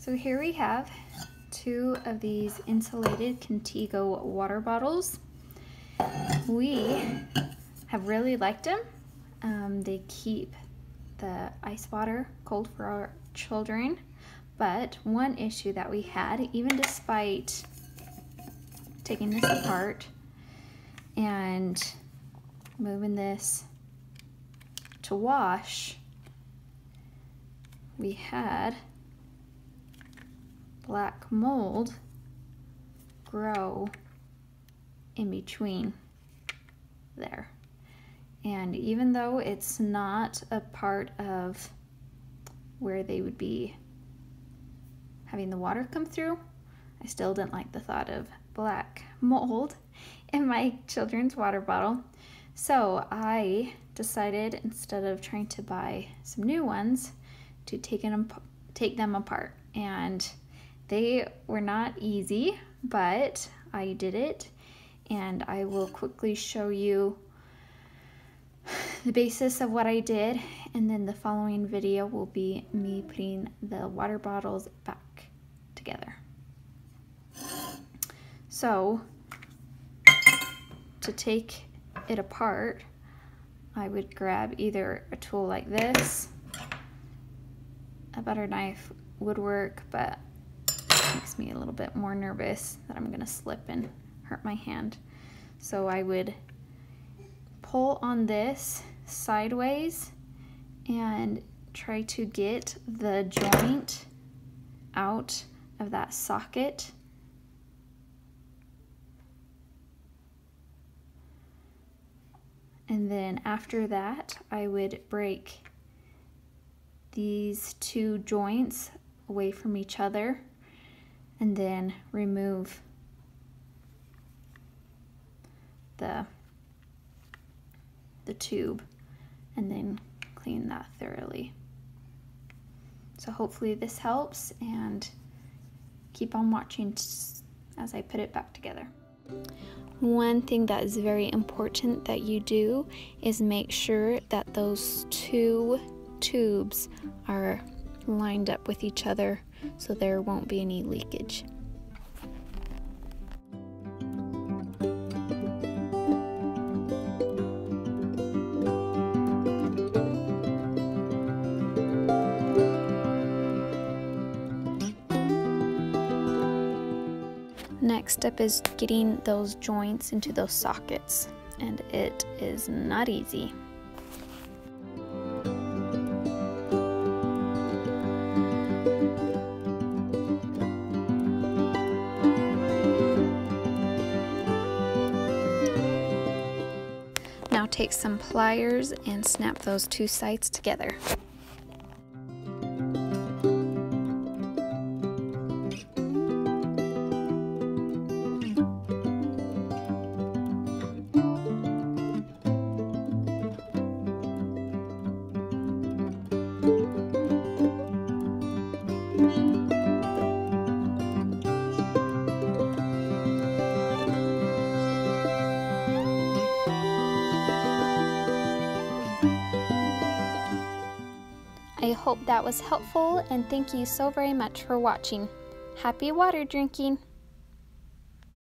So here we have 2 of these insulated Contigo water bottles. We have really liked them. They keep the ice water cold for our children. But one issue that we had, even despite taking this apart and moving this to wash, we had black mold grow in between there. And even though it's not a part of where they would be having the water come through, I still didn't like the thought of black mold in my children's water bottle. So I decided, instead of trying to buy some new ones, to take them apart. And they were not easy, but I did it, and I will quickly show you the basis of what I did, and then the following video will be me putting the water bottles back together. So to take it apart, I would grab either a tool like this, a butter knife would work, but it makes me a little bit more nervous that I'm gonna slip and hurt my hand. So I would pull on this sideways and try to get the joint out of that socket. And then after that, I would break these 2 joints away from each other and then remove the tube and then clean that thoroughly. So hopefully this helps, and keep on watching as I put it back together. One thing that is very important that you do is make sure that those 2 tubes are lined up with each other so there won't be any leakage. Next step is getting those joints into those sockets, and it is not easy. Now take some pliers and snap those 2 sides together. I hope that was helpful, and thank you so very much for watching. Happy water drinking!